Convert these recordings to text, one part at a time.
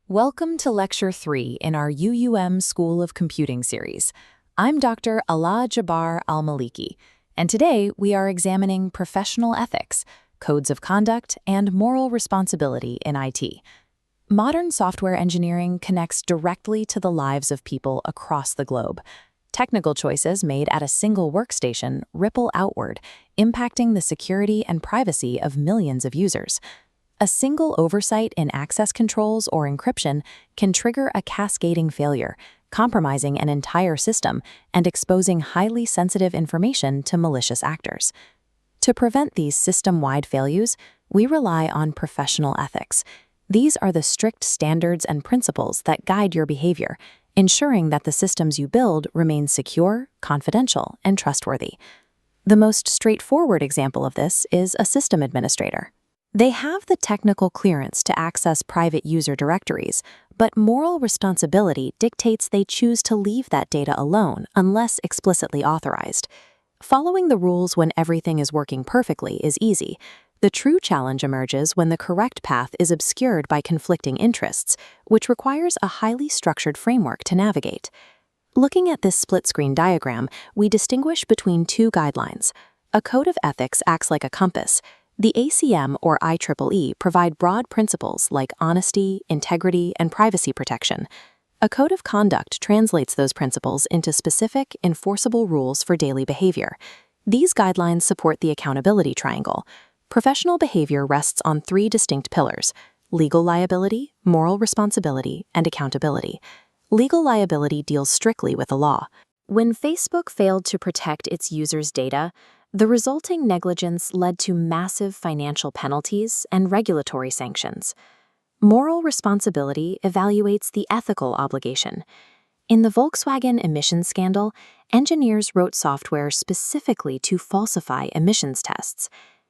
Welcome to Lecture 3 in our UUM School of Computing series. I'm Dr. Ala Jabbar Al-Maliki, and today we are examining professional ethics, codes of conduct, and moral responsibility in IT. Modern software engineering connects directly to the lives of people across the globe. Technical choices made at a single workstation ripple outward, impacting the security and privacy of millions of users. A single oversight in access controls or encryption can trigger a cascading failure, compromising an entire system and exposing highly sensitive information to malicious actors. To prevent these system-wide failures, we rely on professional ethics. These are the strict standards and principles that guide your behavior, ensuring that the systems you build remain secure, confidential, and trustworthy. The most straightforward example of this is a system administrator. They have the technical clearance to access private user directories, but moral responsibility dictates they choose to leave that data alone unless explicitly authorized. Following the rules when everything is working perfectly is easy. The true challenge emerges when the correct path is obscured by conflicting interests, which requires a highly structured framework to navigate. Looking at this split-screen diagram, we distinguish between two guidelines. A code of ethics acts like a compass. The ACM or IEEE provide broad principles like honesty, integrity, and privacy protection. A code of conduct translates those principles into specific, enforceable rules for daily behavior. These guidelines support the accountability triangle. Professional behavior rests on three distinct pillars: legal liability, moral responsibility, and accountability. Legal liability deals strictly with the law. When Facebook failed to protect its users' data, the resulting negligence led to massive financial penalties and regulatory sanctions. Moral responsibility evaluates the ethical obligation. In the Volkswagen emissions scandal, engineers wrote software specifically to falsify emissions tests.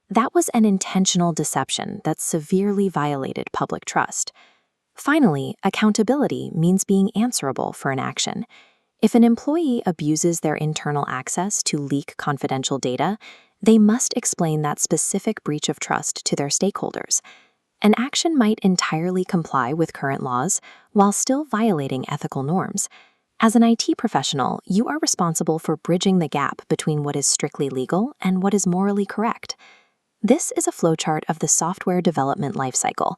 That was an intentional deception that severely violated public trust. Finally, accountability means being answerable for an action. If an employee abuses their internal access to leak confidential data, they must explain that specific breach of trust to their stakeholders. An action might entirely comply with current laws while still violating ethical norms. As an IT professional, you are responsible for bridging the gap between what is strictly legal and what is morally correct. This is a flowchart of the software development lifecycle.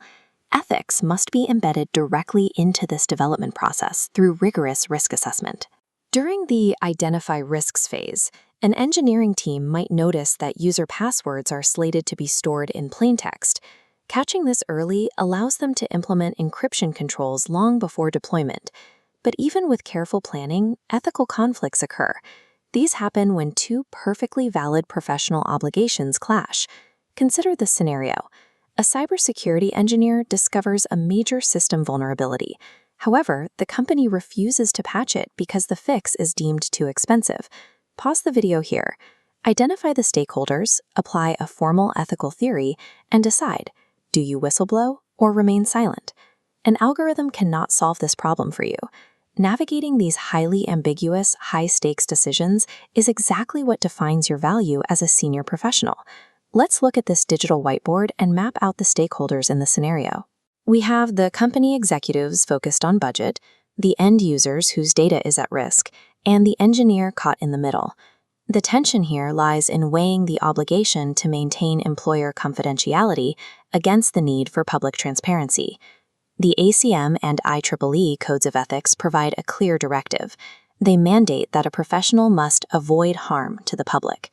Ethics must be embedded directly into this development process through rigorous risk assessment. During the Identify Risks phase, an engineering team might notice that user passwords are slated to be stored in plain text. Catching this early allows them to implement encryption controls long before deployment. But even with careful planning, ethical conflicts occur. These happen when two perfectly valid professional obligations clash. Consider this scenario. A cybersecurity engineer discovers a major system vulnerability. However, the company refuses to patch it because the fix is deemed too expensive. Pause the video here. Identify the stakeholders, apply a formal ethical theory, and decide, do you whistleblow or remain silent? An algorithm cannot solve this problem for you. Navigating these highly ambiguous, high-stakes decisions is exactly what defines your value as a senior professional. Let's look at this digital whiteboard and map out the stakeholders in the scenario. We have the company executives focused on budget, the end users whose data is at risk, and the engineer caught in the middle. The tension here lies in weighing the obligation to maintain employer confidentiality against the need for public transparency. The ACM and IEEE codes of ethics provide a clear directive. They mandate that a professional must avoid harm to the public.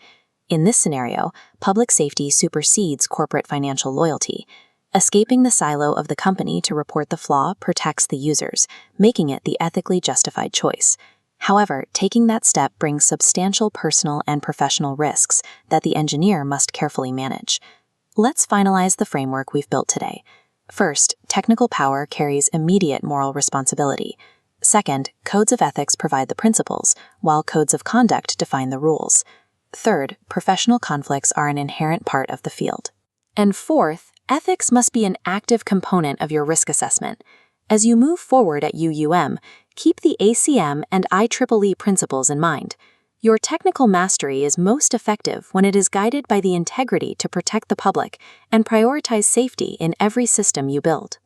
In this scenario, public safety supersedes corporate financial loyalty. Escaping the silo of the company to report the flaw protects the users, making it the ethically justified choice. However, taking that step brings substantial personal and professional risks that the engineer must carefully manage. Let's finalize the framework we've built today. First, technical power carries immediate moral responsibility. Second, codes of ethics provide the principles, while codes of conduct define the rules. Third, professional conflicts are an inherent part of the field. And fourth, ethics must be an active component of your risk assessment. As you move forward at UUM, keep the ACM and IEEE principles in mind. Your technical mastery is most effective when it is guided by the integrity to protect the public and prioritize safety in every system you build.